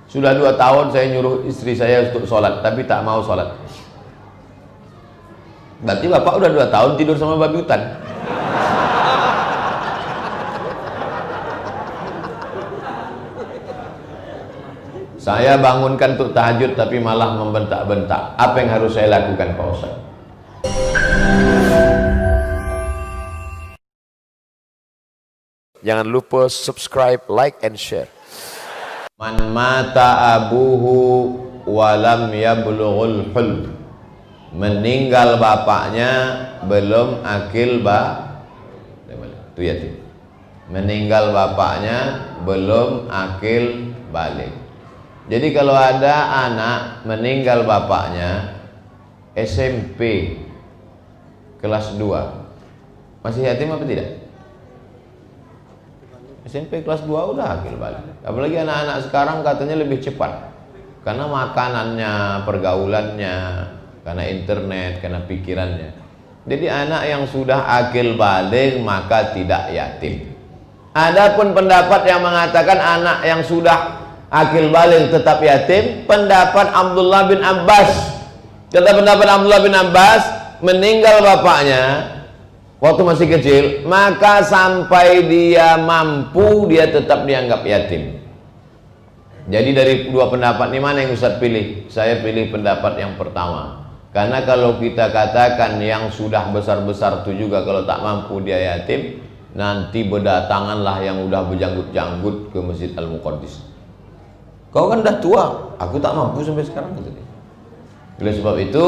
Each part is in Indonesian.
Sudah 2 tahun saya nyuruh istri saya untuk sholat, tapi tak mau sholat. Berarti bapak udah 2 tahun tidur sama babi hutan. Saya bangunkan untuk tahajud tapi malah membentak-bentak. Apa yang harus saya lakukan, Pak Ustaz? Jangan lupa subscribe, like, and share. Man mata abuhu walam yablughul hulm. Meninggal bapaknya belum akil itu yatim. Meninggal bapaknya belum akil balik. Jadi kalau ada anak meninggal bapaknya SMP kelas 2, masih yatim apa tidak? SMP kelas 2 udah akil balik. Apalagi anak-anak sekarang katanya lebih cepat, karena makanannya, pergaulannya, karena internet, karena pikirannya. Jadi anak yang sudah akil balik maka tidak yatim. Adapun pendapat yang mengatakan anak yang sudah akil balik tetap yatim, pendapat Abdullah bin Abbas. Kata pendapat Abdullah bin Abbas, meninggal bapaknya waktu masih kecil, maka sampai dia mampu dia tetap dianggap yatim. Jadi dari dua pendapat ini mana yang Ustaz pilih? Saya pilih pendapat yang pertama. Karena kalau kita katakan yang sudah besar-besar itu juga kalau tak mampu dia yatim, nanti berdatanganlah yang udah berjanggut-janggut ke Masjid Al-Muqaddis. Kau kan udah tua, aku tak mampu sampai sekarang gitu. Oleh sebab itu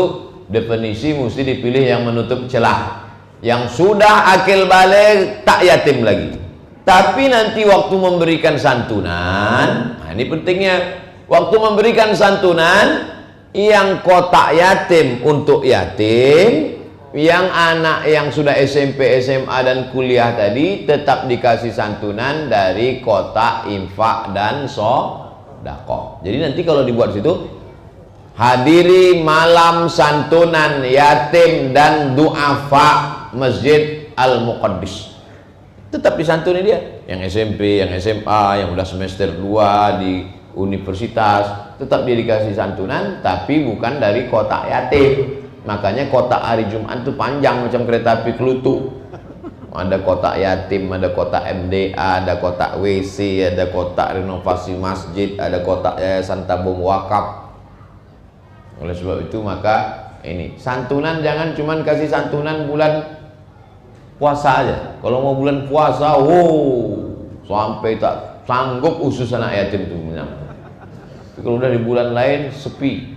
definisi mesti dipilih yang menutup celah. Yang sudah akil balik tak yatim lagi, tapi nanti waktu memberikan santunan, nah ini pentingnya, waktu memberikan santunan yang kotak yatim untuk yatim, yang anak yang sudah SMP, SMA dan kuliah tadi tetap dikasih santunan dari kotak infak dan sedekah. Jadi nanti kalau dibuat situ, hadiri malam santunan yatim dan duafa Masjid Al-Muqaddis, tetap disantuni dia. Yang SMP, yang SMA, yang udah semester 2 di universitas, tetap dia dikasih santunan, tapi bukan dari kotak yatim. Makanya kotak hari Jumat itu panjang macam kereta api Kelutu. Ada kotak yatim, ada kotak MDA, ada kotak WC, ada kotak renovasi masjid, ada kotak yayasan tabung wakaf. Oleh sebab itu maka ini santunan jangan cuman kasih santunan bulan puasa aja. Kalau mau bulan puasa, sampai tak sanggup usus anak yatim itu. Tapi kalau udah di bulan lain sepi,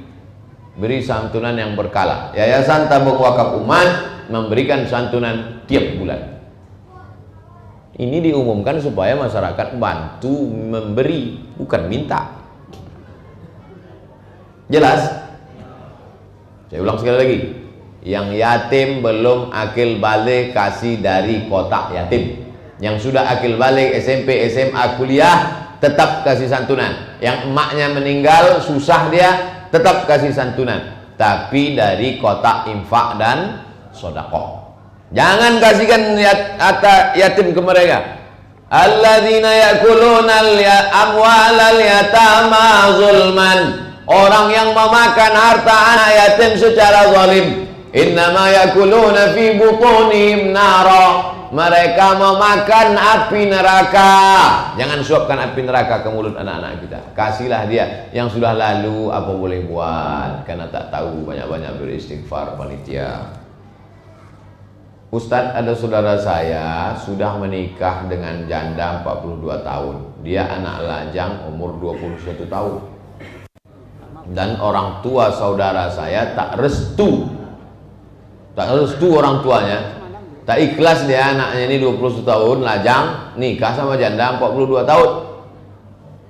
beri santunan yang berkala. Yayasan Tabung Wakaf Umat memberikan santunan tiap bulan. Ini diumumkan supaya masyarakat bantu memberi, bukan minta. Jelas? Saya ulang sekali lagi. Yang yatim belum akil balik kasih dari kotak yatim. Yang sudah akil balik SMP, SMA, kuliah tetap kasih santunan. Yang emaknya meninggal susah dia tetap kasih santunan, tapi dari kotak infak dan sedekah. Jangan kasihkan yatim ke mereka. Alladzina yakuluna amwalal yatama zulman. Orang yang memakan harta anak yatim secara zalim. Innama yakuluna fi butunihim nara. Mereka memakan api neraka. Jangan suapkan api neraka ke mulut anak-anak kita. Kasihlah dia. Yang sudah lalu apa boleh buat, karena tak tahu, banyak-banyak beristighfar panitia. Ustadz, ada saudara saya sudah menikah dengan janda 42 tahun. Dia anak lajang umur 21 tahun. Dan orang tua saudara saya tak restu orang tuanya, tak ikhlas dia anaknya ini 21 tahun lajang nikah sama janda 42 tahun.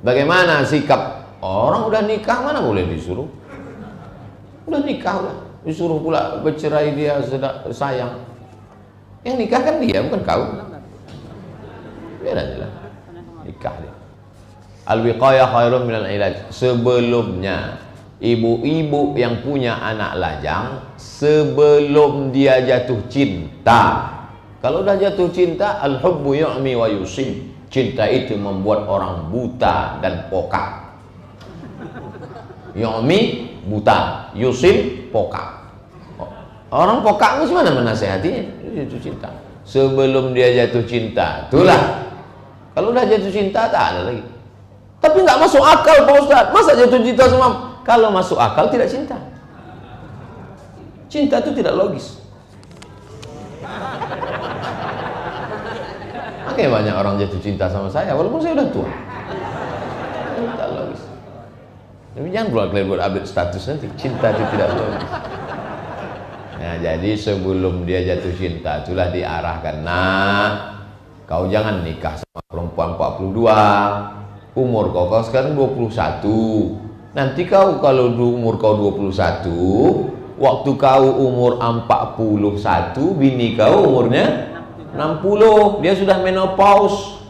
Bagaimana sikap orang udah nikah, mana boleh disuruh? Udah nikah udah disuruh pula bercerai, dia sayang. Yang nikah kan dia, bukan kau. Biar aja lah nikah dia. Al-wiqayah khairun minal ilaj. Sebelumnya ibu-ibu yang punya anak lajang, sebelum dia jatuh cinta, kalau udah jatuh cinta, al-hubbu yu'mi wa yusim, cinta itu membuat orang buta dan pokak. Yomi buta, Yusim pokak. Orang pokak itu mana menasehatinya? Jatuh cinta. Sebelum dia jatuh cinta, itulah. Kalau udah jatuh cinta tak ada lagi. Tapi nggak masuk akal Pak Ustadz. Masa jatuh cinta sama? Kalau masuk akal tidak cinta. Cinta itu tidak logis. Makanya banyak orang jatuh cinta sama saya, walaupun saya udah tua. Tidak logis. Tapi jangan keluar buat update status nanti. Cinta itu tidak logis. Nah, jadi sebelum dia jatuh cinta, itulah diarahkan. Nah, kau jangan nikah sama perempuan 42. Umur kau sekarang 21. Nanti kau kalau umur kau 21, waktu kau umur 41, bini kau umurnya 60. Dia sudah menopause.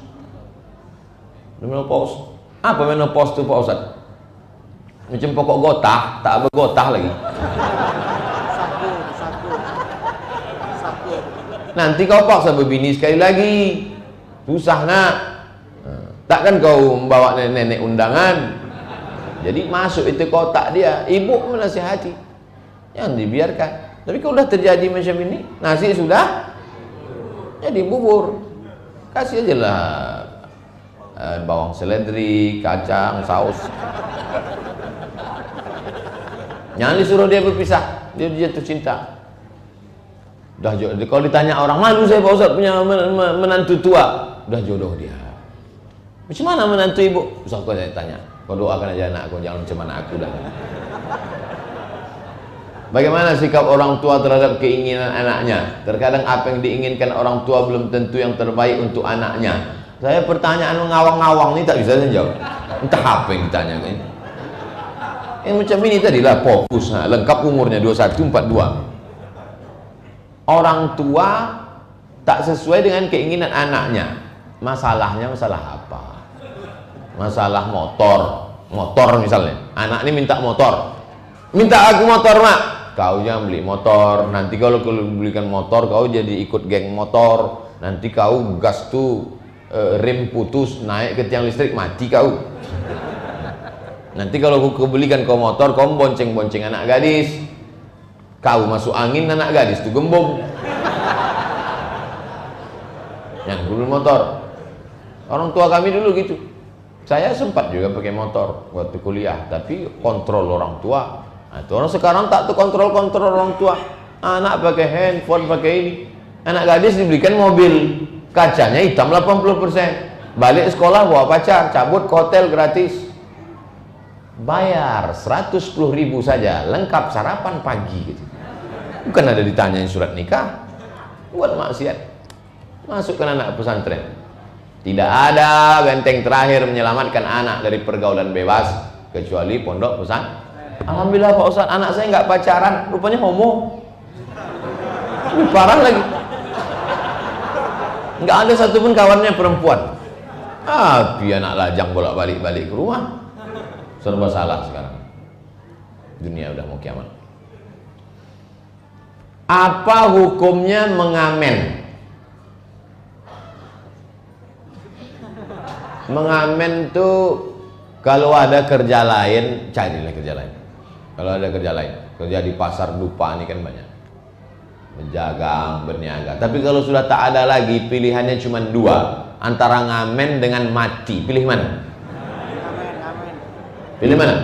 Menopause. Apa menopause itu Pak Ustaz? Macam pokok gotah, tak bergotah lagi. Nanti kau paksa berbini sekali lagi, susah nak. Takkan kau membawa nenek-nenek undangan. Jadi masuk itu kotak dia, ibu menasihati, jangan dibiarkan. Tapi kalau sudah terjadi macam ini, nasi sudah jadi bubur, kasih aja lah bawang seledri, kacang, saus. Jangan disuruh dia berpisah, dia jatuh cinta. Udah jodoh. Kalau ditanya orang, malu saya Pak Ustaz punya menantu tua. Udah jodoh dia. Macam mana menantu ibu? Usah kau tanya. Kau doakan aja anakku, jangan macam mana aku dah. Bagaimana sikap orang tua terhadap keinginan anaknya? Terkadang apa yang diinginkan orang tua belum tentu yang terbaik untuk anaknya. Saya pertanyaan ngawang-ngawang ini tak bisa saya jawab. Entah apa yang ditanya ini. Yang macam ini tadilah fokus, nah, lengkap umurnya 21, 42. Orang tua tak sesuai dengan keinginan anaknya. Masalahnya masalah apa? Masalah motor misalnya. Anak ini minta motor. Minta aku motor mak. Kau jangan beli motor. Nanti kalau kau belikan motor, kau jadi ikut geng motor. Nanti kau gas tuh rem putus, naik ke tiang listrik, mati kau. Nanti kalau kau belikan kau motor, kau bonceng-bonceng anak gadis. Kau masuk angin, anak gadis tuh gembung. Yang dulu motor. Orang tua kami dulu gitu. Saya sempat juga pakai motor waktu kuliah, tapi kontrol orang tua. Nah, itu orang sekarang tak tuh kontrol orang tua. Anak pakai handphone, pakai ini. Anak gadis dibelikan mobil, kacanya hitam 80%. Balik sekolah bawa pacar, cabut ke hotel gratis. Bayar 110.000 saja, lengkap sarapan pagi gitu. Bukan ada ditanyain surat nikah, buat maksiat. Masukkan anak pesantren. Tidak ada benteng terakhir menyelamatkan anak dari pergaulan bebas kecuali pondok pesantren. Alhamdulillah Pak Ustaz, anak saya nggak pacaran, rupanya homo. Ini parah lagi. Nggak ada satupun kawannya perempuan. Tapi anak lajang bolak-balik ke rumah. Serba salah sekarang. Dunia udah mau kiamat. Apa hukumnya mengamen? Mengamen tuh kalau ada kerja lain, carilah kerja lain. Kalau ada kerja lain, kerja di pasar dupa ini kan banyak, berdagang, berniaga. Tapi kalau sudah tak ada lagi, pilihannya cuma dua, antara ngamen dengan mati. Pilih mana? Pilih mana?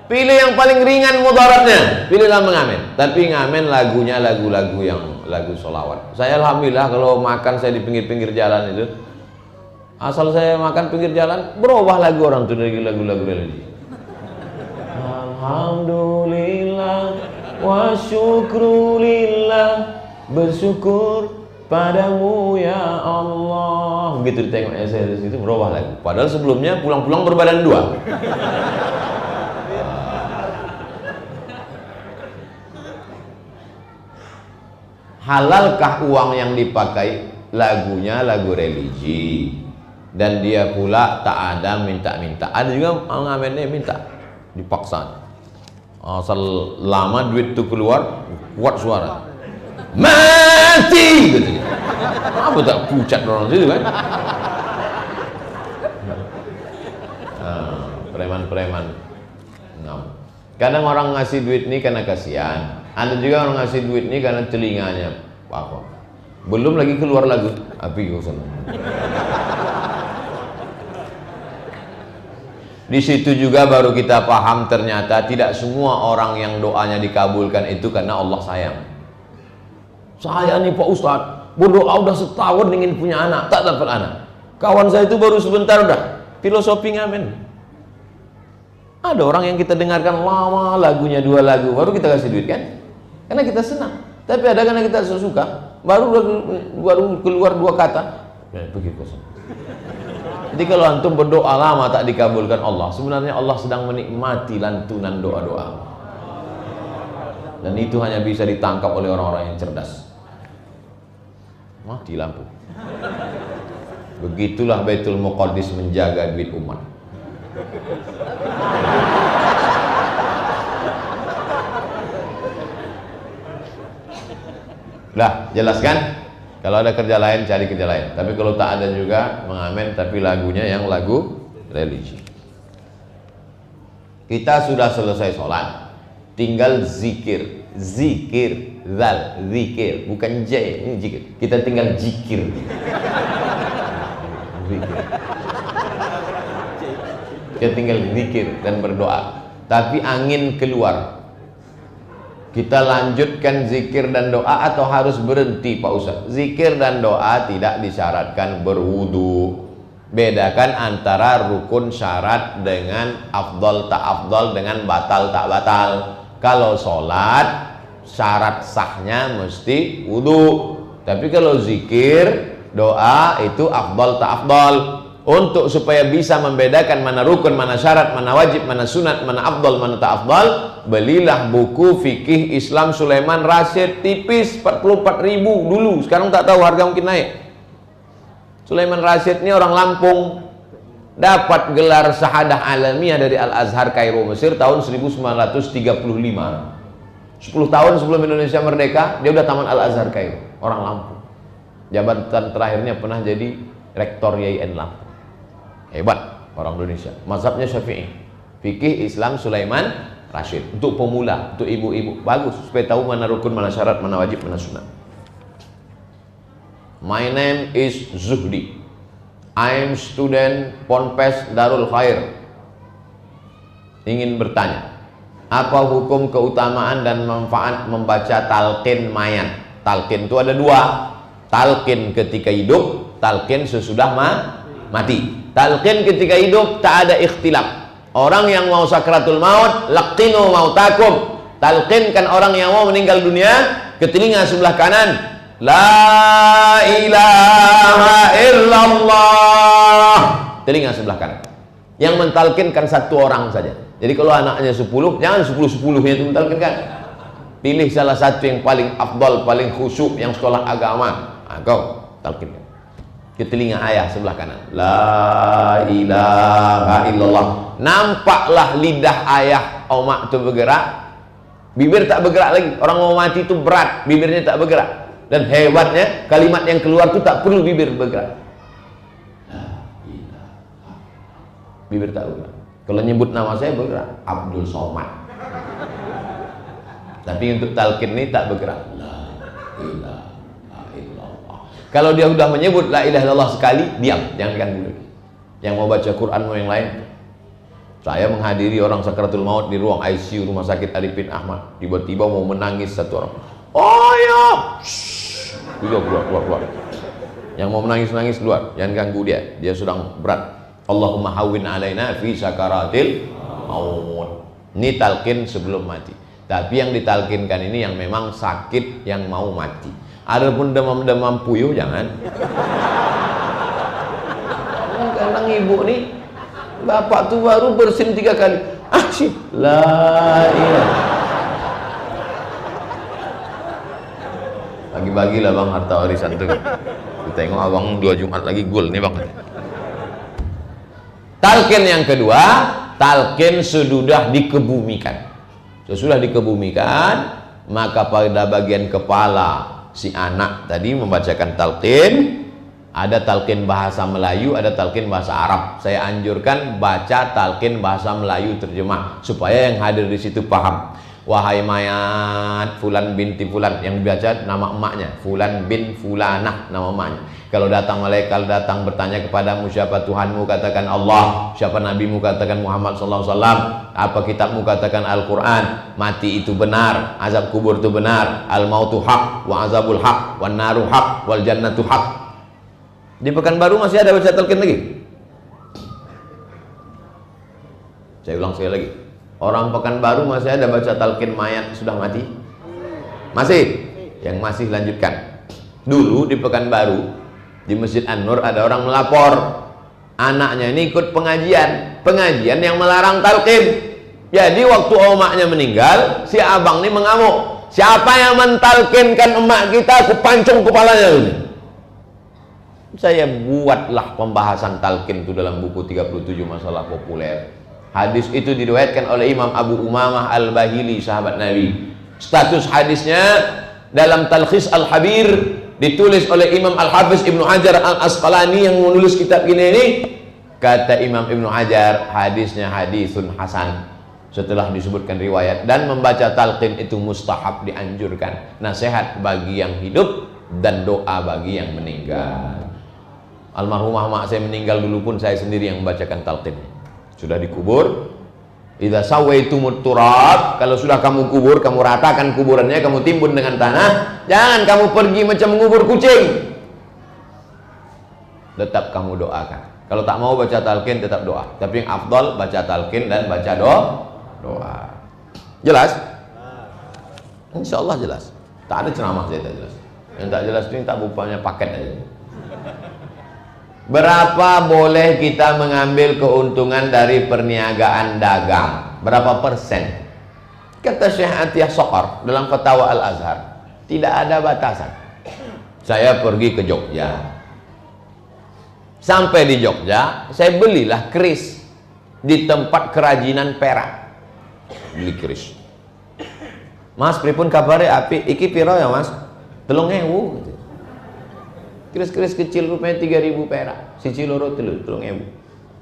Pilih yang paling ringan mudaratnya. Pilihlah mengamen. Tapi ngamen lagunya lagu-lagu yang lagu sholawat. Saya alhamdulillah kalau makan saya di pinggir-pinggir jalan itu, asal saya makan pinggir jalan, berubah lagu orang itu dari lagu-lagu religi. Alhamdulillah wa syukrulillah, bersyukur padamu ya Allah. Begitu ditengok saya di situ berubah lagu. Padahal sebelumnya pulang-pulang berbadan dua. Halalkah uang yang dipakai lagunya lagu religi? Dan dia pula tak ada minta-minta. Ada juga ngamennya minta, dipaksa. Asal lama duit itu keluar, kuat suara. Mati gitu. Apa tak pucat orang situ kan? preman-preman. Nah, kadang orang ngasih duit ini karena kasihan, ada juga orang ngasih duit ini karena telinganya apa, belum lagi keluar lagu api kosan. Di situ juga baru kita paham ternyata tidak semua orang yang doanya dikabulkan itu karena Allah sayang. Saya nih Pak Ustadz berdoa udah setahun ingin punya anak, tak dapat anak. Kawan saya itu baru sebentar udah filosofi ngamen. Ada orang yang kita dengarkan lama lagunya 2 lagu baru kita kasih duit kan, karena kita senang. Tapi ada karena kita suka baru keluar 2 kata pergi kosong. Jadi kalau antum berdoa lama tak dikabulkan Allah, sebenarnya Allah sedang menikmati lantunan doa-doa, dan itu hanya bisa ditangkap oleh orang-orang yang cerdas. Mati lampu. Begitulah Baitul Muqaddis menjaga duit umat. Dah, jelaskan? Kalau ada kerja lain, cari kerja lain. Tapi kalau tak ada juga, mengamen tapi lagunya yang lagu religi. Kita sudah selesai sholat, tinggal zikir. Zikir, zal, zikir, bukan j, ini zikir. Kita tinggal zikir. Zikir. Kita tinggal zikir dan berdoa. Tapi angin keluar, kita lanjutkan zikir dan doa atau harus berhenti Pak Ustaz? Zikir dan doa tidak disyaratkan berwudu. Bedakan antara rukun syarat dengan afdol tak afdol dengan batal tak batal. Kalau sholat syarat sahnya mesti wudu. Tapi kalau zikir doa itu afdol tak afdol. Untuk supaya bisa membedakan mana rukun, mana syarat, mana wajib, mana sunat, mana afdol, mana tak afdol, belilah buku fikih Islam Sulaiman Rasyid, tipis 44.000 dulu, sekarang tak tahu harga mungkin naik. Sulaiman Rasyid ini orang Lampung, dapat gelar syahadah alamiah dari Al-Azhar Kairo Mesir tahun 1935. 10 tahun sebelum Indonesia merdeka dia udah taman Al-Azhar Kairo, orang Lampung. Jabatan terakhirnya pernah jadi rektor YIN Lampung. Hebat orang Indonesia. Mazhabnya Syafi'i. Fikih Islam Sulaiman Rasyid. Untuk pemula, untuk ibu-ibu, bagus supaya tahu mana rukun, mana syarat, mana wajib, mana sunat. My name is Zuhdi. I am student Ponpes Darul Khair. Ingin bertanya, apa hukum keutamaan dan manfaat membaca talqin mayat? Talqin itu ada 2. Talqin ketika hidup, talqin sesudah mati. Talqin ketika hidup tak ada ikhtilaf. Orang yang mau sakratul maut, laqinu mautakum. Talqinkan orang yang mau meninggal dunia ke telinga sebelah kanan, la ilaha illallah. Telinga sebelah kanan. Yang mentalkinkan 1 orang saja. Jadi kalau anaknya 10, jangan 10-10-nya itu mentalkinkan. Pilih salah satu yang paling afdal, paling khusyuk, yang sekolah agama. Nah, kau talkinkan ke telinga ayah sebelah kanan, la ilaha illallah. Nampaklah lidah ayah omak itu bergerak, bibir tak bergerak lagi. Orang mau mati itu berat, bibirnya tak bergerak. Dan hebatnya kalimat yang keluar itu tak perlu bibir bergerak. Bibir tak bergerak. Kalau nyebut nama saya bergerak, Abdul Somad. Tapi untuk talqin ini tak bergerak. La ilaha. Kalau dia sudah menyebut la ilaha illallah sekali, diam, jangan ganggu lagi. Yang mau baca Quran mau yang lain. Saya menghadiri orang sakratul maut di ruang ICU Rumah Sakit Arifin Ahmad. Tiba-tiba mau menangis 1 orang. Oh ya, keluar. Yang mau menangis keluar, jangan ganggu dia. Dia sedang berat. Allahumma hawwin alaina fi sakaratil maut. Ini talqin sebelum mati. Tapi yang ditalkinkan ini yang memang sakit, yang mau mati. Adapun demam-demam puyuh jangan. Kadang ibu nih, bapak tuh baru bersin 3 kali. Sih, la ilaha. Bagi-bagilah bang harta warisan tuh. Kita tengok abang 2 Jumat lagi gol nih bang. Talqin yang kedua, talqin sesudah dikebumikan. Sesudah dikebumikan, maka pada bagian kepala si anak tadi membacakan talqin, Ada talqin bahasa Melayu, ada talqin bahasa Arab. Saya anjurkan baca talqin bahasa Melayu terjemah supaya yang hadir di situ paham. Wahai mayat Fulan binti Fulan, yang baca nama emaknya Fulan bin Fulanah, nama emaknya. Kalau datang malaikat datang bertanya kepadamu, siapa Tuhanmu? Katakan Allah. Siapa nabimu? Katakan Muhammad sallallahu alaihi wasallam. Apa kitabmu? Katakan Al-Qur'an. Mati itu benar, azab kubur itu benar, al mautu haq wa azabul haq wan naru haq wal jannatu haq. Di Pekanbaru masih ada baca talqin lagi? Saya ulang sekali lagi. Orang Pekanbaru masih ada baca talqin mayat sudah mati? Masih? Yang masih lanjutkan. Dulu di Pekanbaru, di Masjid An-Nur ada orang melapor anaknya ini ikut pengajian yang melarang talqin. Jadi waktu omaknya meninggal, si abang ini mengamuk. Siapa yang mentalkinkan emak kita? Aku pancung kepalanya ini. Saya buatlah pembahasan talqin itu dalam buku 37 masalah populer. Hadis itu diriwayatkan oleh Imam Abu Umamah Al-Bahili, sahabat Nabi. Status hadisnya dalam Talkhis Al-Habir, ditulis oleh Imam Al-Hafiz Ibnu Hajar Al-Asqalani yang menulis kitab ini. Kata Imam Ibnu Hajar, hadisnya hadisun hasan. Setelah disebutkan riwayat, dan membaca talqin itu mustahab, dianjurkan, nasihat bagi yang hidup dan doa bagi yang meninggal. Almarhumah mak saya meninggal dulu pun saya sendiri yang membacakan talqin. Sudah dikubur, idza sawaitumut turab, kalau sudah kamu kubur, kamu ratakan kuburannya, kamu timbun dengan tanah, jangan kamu pergi macam mengubur kucing. Tetap kamu doakan. Kalau tak mau baca talqin, tetap doa. Tapi yang afdal baca talqin dan baca doa. Jelas? Insya Allah jelas. Tak ada ceramah saya tak jelas. Yang tak jelas itu tak bupanya paket aja. Berapa boleh kita mengambil keuntungan dari perniagaan dagang? Berapa persen? Kata Syekh Atiyah Soqar dalam Fatwa Al-Azhar, tidak ada batasan. Saya pergi ke Jogja. Sampai di Jogja, saya belilah keris di tempat kerajinan perak. Beli keris. Mas, pripun kabare api? Iki piro ya mas? 3.000 gitu. Keris-keris kecil rupanya 3.000 perak. Siji loro telu 3.000.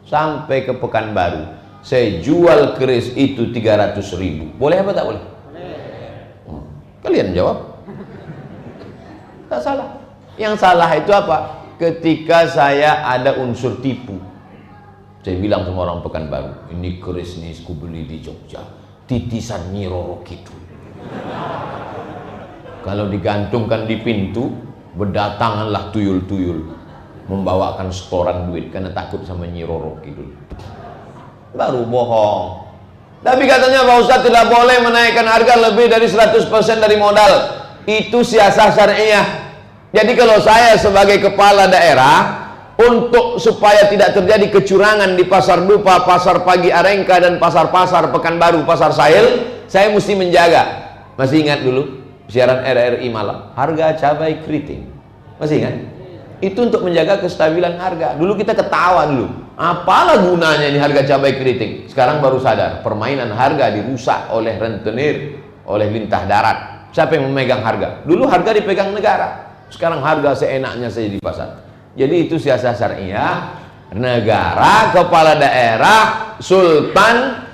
Sampai ke Pekanbaru, saya jual keris itu 300.000. Boleh apa tak boleh? Kalian jawab. Tak salah. Yang salah itu apa? Ketika saya ada unsur tipu. Saya bilang sama orang Pekanbaru, ini keris nih aku beli di Jogja, titisan Nyi Roro Kidul. Kalau digantungkan di pintu, berdatanganlah tuyul-tuyul membawakan setoran duit karena takut sama Nyi Roro Kidul. Baru bohong. Tapi katanya Pak Ustaz tidak boleh menaikkan harga lebih dari 100% dari modal. Itu siasat syariah. Jadi kalau saya sebagai kepala daerah, untuk supaya tidak terjadi kecurangan di Pasar Dupa, Pasar Pagi Arengka, dan pasar-pasar Pekanbaru, Pasar Sahil, saya mesti menjaga. Masih ingat dulu siaran RRI malam, harga cabai keriting? Masih ingat? Itu untuk menjaga kestabilan harga. Dulu kita ketawa dulu, apalah gunanya ini harga cabai keriting. Sekarang baru sadar, permainan harga dirusak oleh rentenir, oleh lintah darat. Siapa yang memegang harga? Dulu harga dipegang negara, sekarang harga seenaknya saja di pasar. Jadi itu siasat syariah. Negara, kepala daerah, sultan,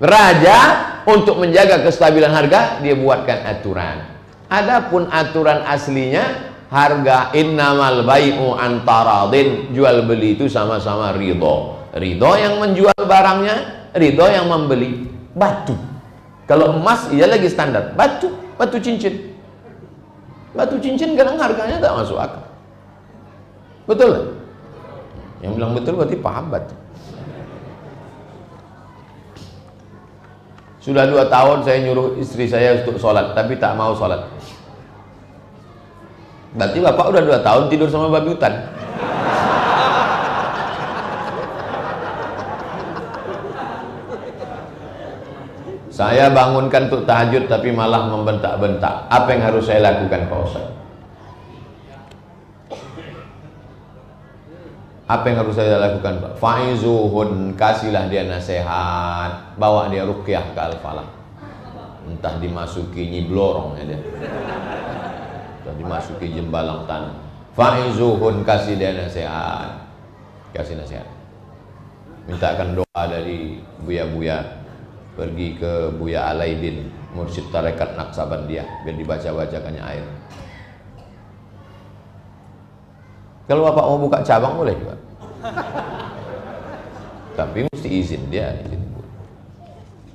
raja, untuk menjaga kestabilan harga, dia buatkan aturan. Adapun aturan aslinya, harga innamal bai'u antaradin, jual beli itu sama-sama ridho. Ridho yang menjual barangnya, ridho yang membeli. Batu, kalau emas ia lagi standar, batu cincin. Batu cincin kadang harganya tak masuk akal. Betul? Yang bilang betul berarti paham batu. Sudah 2 tahun saya nyuruh istri saya untuk sholat, tapi tak mau sholat. Berarti bapak udah 2 tahun tidur sama babi hutan. Saya bangunkan untuk tahajud tapi malah membentak-bentak. Apa yang harus saya lakukan Pak Ustaz? Apa yang harus saya lakukan Pak? Faizuhun, kasihlah dia nasihat, bawa dia ruqyah ke Al-Falah. Entah dimasuki nyiblorong ya dia, entah dimasuki jembalang tanah. Fa'izuhun, kasih dia nasihat, kasih nasihat. Mintakan doa dari Buya-Buya, pergi ke Buya Alaidin, mursyid tarekat Naqsabandiyah, biar dibaca-bacakannya air. Kalau bapak mau buka cabang boleh juga, tapi mesti izin dia.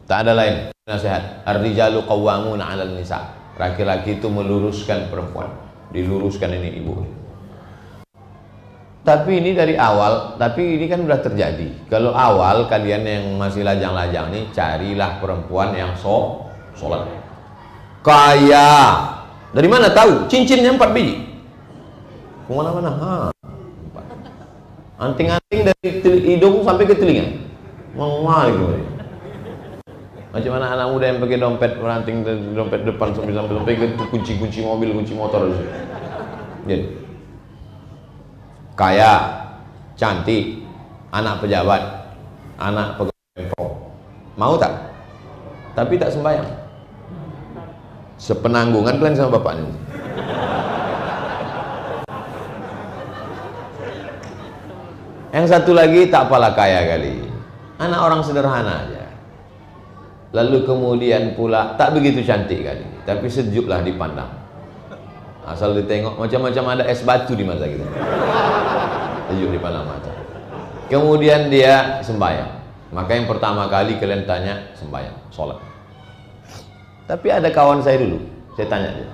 Tak ada lain nasihat. Ar-rijalu qawwamuna 'alal nisa. Laki-laki itu meluruskan perempuan, diluruskan ini ibu. Tapi ini dari awal, tapi ini kan sudah terjadi. Kalau awal kalian yang masih lajang-lajang nih, carilah perempuan yang sholat, kaya. Dari mana tahu? Cincinnya 4 biji. Kemana-mana? Anting-anting dari hidung sampai ke telinga. Mengual gitu. Macam mana anak muda yang pakai dompet meranting dari dompet depan sampai ke kunci-kunci mobil, kunci motor. Jadi kaya, cantik, anak pejabat, anak pegawai Pemprov, mau tak? Tapi tak sembahyang. Sepenanggungan kalian sama bapak ini. Yang satu lagi tak apalah kaya kali, anak orang sederhana aja. Lalu kemudian pula tak begitu cantik kali, tapi sejuklah dipandang. Asal ditengok macam-macam ada es batu di mata kita. Sejuk di pandang mata. Kemudian dia sembahyang. Maka yang pertama kali kalian tanya sembahyang, sholat. Tapi ada kawan saya dulu, saya tanya dia.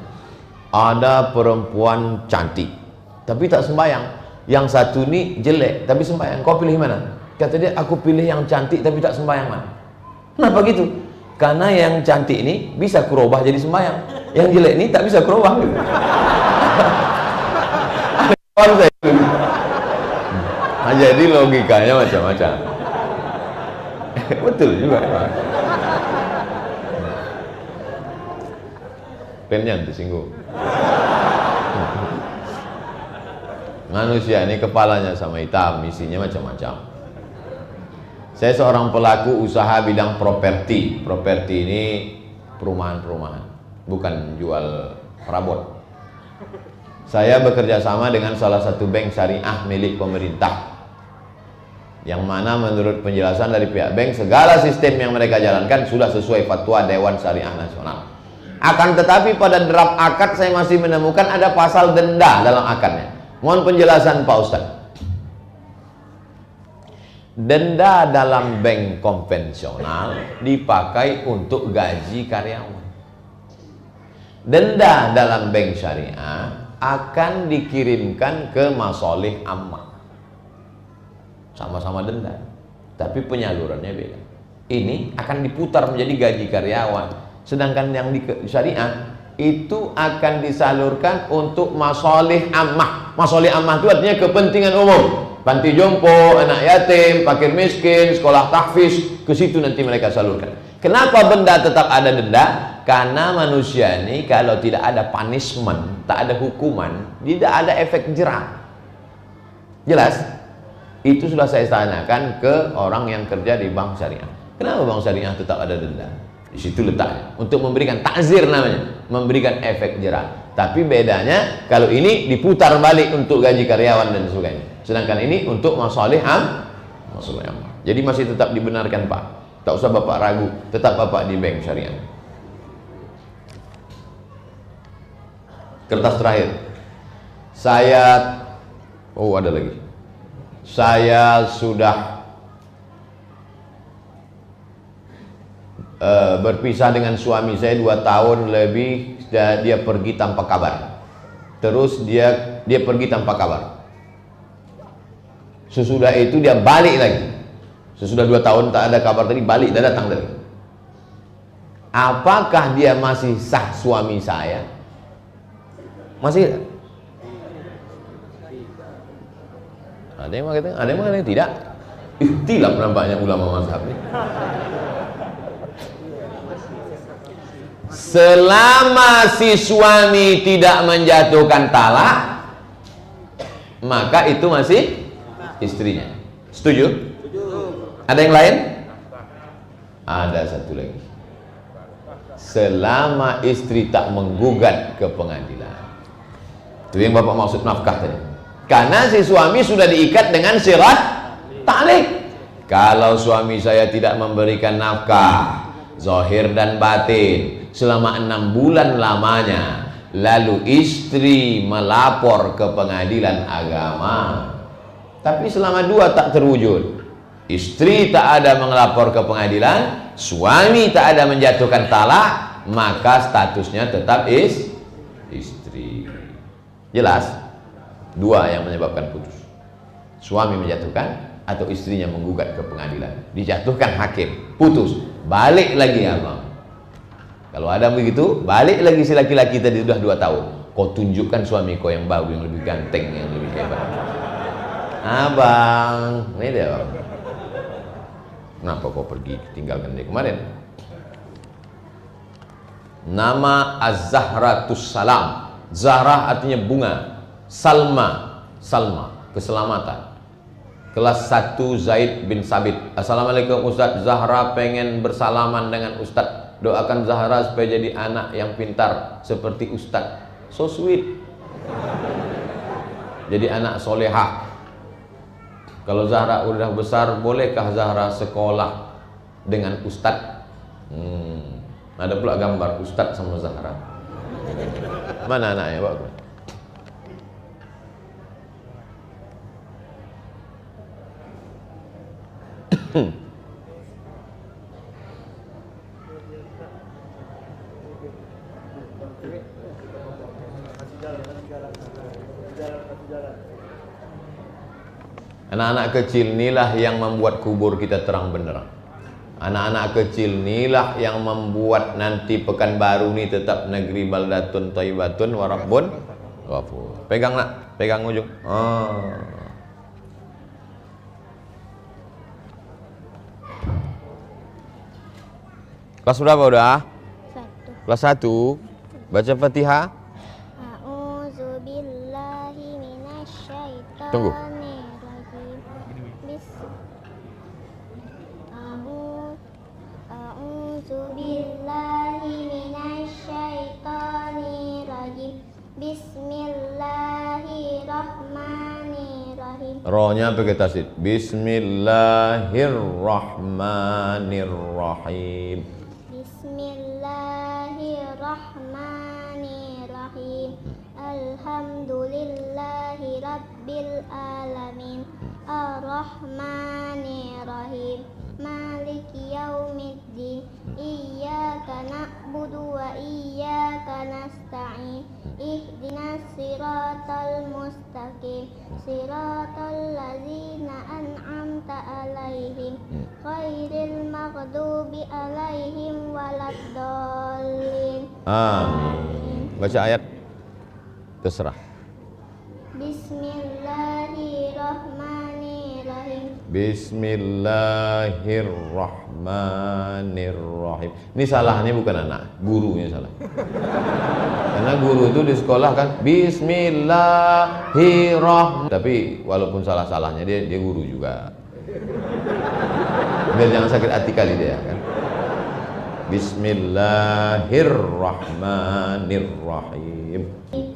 Ada perempuan cantik, tapi tak sembahyang. Yang satu ni jelek, tapi sembahyang. Kau pilih mana? Kata dia, aku pilih yang cantik tapi tak sembahyang man. Kenapa gitu? Karena yang cantik ini bisa kurubah jadi sembahyang, yang jelek ini tak bisa kurubah gitu. Nah, jadi logikanya macam-macam. Betul juga. Penyan tersinggung. Manusia ini kepalanya sama hitam, misinya macam-macam. Saya seorang pelaku usaha bidang properti. Properti ini perumahan-perumahan, bukan jual perabot. Saya bekerja sama dengan salah satu bank syariah milik pemerintah, yang mana menurut penjelasan dari pihak bank, segala sistem yang mereka jalankan sudah sesuai fatwa Dewan Syariah Nasional. Akan tetapi pada draft akad saya masih menemukan ada pasal denda dalam akadnya. Mohon penjelasan Pak Ustadz. Denda dalam bank konvensional dipakai untuk gaji karyawan. Denda dalam bank syariah akan dikirimkan ke masolih ammah. Sama-sama denda, tapi penyalurannya beda. Ini akan diputar menjadi gaji karyawan. Sedangkan yang di syariah itu akan disalurkan untuk masolih ammah. Masolih ammah itu artinya kepentingan umum. Panti jompo, anak yatim, fakir miskin, sekolah tahfiz, ke situ nanti mereka salurkan. Kenapa benda tetap ada denda? Karena manusia ini kalau tidak ada punishment, tak ada hukuman, tidak ada efek jerah. Jelas? Itu sudah saya tanyakan ke orang yang kerja di bank syariah. Kenapa bank syariah tetap ada denda? Di situ letaknya, untuk memberikan takzir namanya, memberikan efek jerah. Tapi bedanya kalau ini diputar balik untuk gaji karyawan dan sebagainya. Sedangkan ini untuk masalih masalih ammah. Jadi masih tetap dibenarkan Pak. Tak usah Bapak ragu, tetap Bapak di bank syariah. Kertas terakhir. Ada lagi. Saya sudah berpisah dengan suami saya 2 tahun lebih. Dia pergi tanpa kabar. Terus dia pergi tanpa kabar. Sesudah itu dia balik lagi. Sesudah 2 tahun tak ada kabar tadi, balik dan datang lagi. Apakah dia masih sah suami saya? Masih? Ada yang mengatakan tidak. Ikhtilaf nampaknya ulama mazhab ini. Selama si suami tidak menjatuhkan talak, maka itu masih istrinya. Setuju? Ada yang lain? Ada satu lagi. Selama istri tak menggugat ke pengadilan. Itu yang Bapak maksud nafkah tadi. Karena si suami sudah diikat dengan syirat ta'liq. Kalau suami saya tidak memberikan nafkah zahir dan batin selama 6 bulan lamanya, lalu istri melapor ke pengadilan agama, tapi selama 2 tak terwujud, istri tak ada melapor ke pengadilan, suami tak ada menjatuhkan talak, maka statusnya tetap istri. Jelas? 2 yang menyebabkan putus. Suami menjatuhkan atau istrinya menggugat ke pengadilan, dijatuhkan hakim, putus, balik lagi Allah. Kalau ada begitu, balik lagi si laki-laki tadi sudah 2 tahun. Kau tunjukkan suami kau yang baru, yang lebih ganteng, yang lebih hebat. Abang, ini dia bang. Kenapa kau pergi tinggalkan dia kemarin? Nama Az-Zahratus Salam. Zahrah artinya bunga. Salma, keselamatan. Kelas 1 Zaid bin Sabit. Assalamualaikum Ustaz, Zahra pengen bersalaman dengan Ustaz. Doakan Zahra supaya jadi anak yang pintar seperti Ustaz. So sweet. Jadi anak solehah. Kalau Zahra udah besar, bolehkah Zahra sekolah dengan Ustaz? Ada pula gambar Ustaz sama Zahra. Mana anaknya, Pak? Anak-anak kecil inilah yang membuat kubur kita terang benderang. Anak-anak kecil inilah yang membuat nanti Pekanbaru ini tetap negeri baldatun thayyibatun wa rabbun ghafur. Pegang nak, pegang ujung. Kelas berapa udah? 1. Kelas 1. Baca Fatihah. A'udzubillahi minasyaitonir Tunggu. rajim. A'udzubillahi minasyaitonir rajim. Bismillahirrahmanirrahim. Rohnya pakai tasdid. Bismillahirrahmanirrahim. Bismillahirrahmanirrahim. Alhamdulillahi rabbil alamin. Ar-Rahmanirrahim. Maliki yaumiddin. Iyyaka na'budu wa iyyaka nasta'in. Ihdinas siratal mustaqim. Siratal ladzina an'amta alaihim. Khairil maghdubi alaihim waladdallin. Amin. Baca ayat. Terserah. Bismillahirrahmanirrahim. Bismillahirrahmanirrahim. Ini salahnya bukan anak, gurunya salah. Karena guru itu di sekolah kan Bismillahirrahmanirrahim. Tapi walaupun salah-salahnya dia guru juga. Biar jangan sakit hati kali dia kan. Bismillahirrahmanirrahim.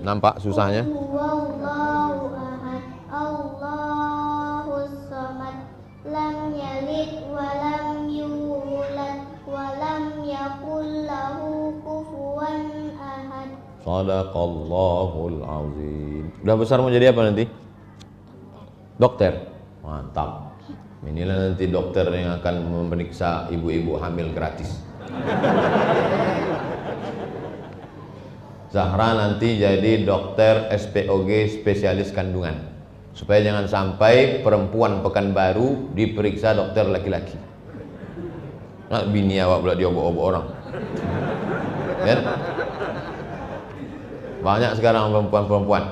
Nampak susahnya? Wallahu ahad. Allahus samad. Lam yalid wa lam yulad wa lam yakul lahu kufuwan ahad. Shadaqallahul azim. Udah besar mau jadi apa nanti? Dokter. Mantap. Inilah nanti dokter yang akan memeriksa ibu-ibu hamil gratis. Zahra nanti jadi dokter SPOG, spesialis kandungan, supaya jangan sampai perempuan Pekanbaru diperiksa dokter laki-laki. Nah, bini awak pula diobok-obok orang. Ya? Banyak sekarang perempuan-perempuan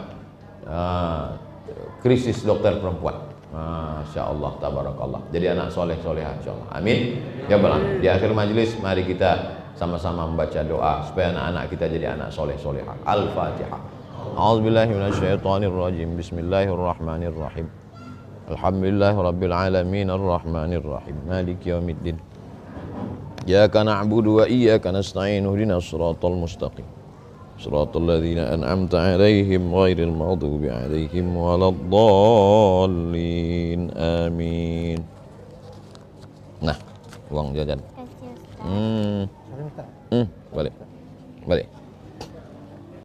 krisis dokter perempuan. Masya Allah, tabarakallah. Jadi anak soleh-solehah insyaallah. Amin. Ya Allah. Di akhir majelis mari kita sama-sama membaca doa supaya anak-anak kita jadi anak soleh-solehah. Al-Fatihah. A'udzubillahi minasyaitonirrajim. Bismillahirrahmanirrahim. Alhamdulillahirabbil alamin arrahmanirrahim. Maliki yaumiddin. Iyyaka na'budu wa iyyaka nasta'in. Ihdinas siratal mustaqim. صراط الذين أنعمت عليهم غير المغضوب عليهم ولا الضالين آمين. Nah, uang jajan. Kasih Ustaz. Balik.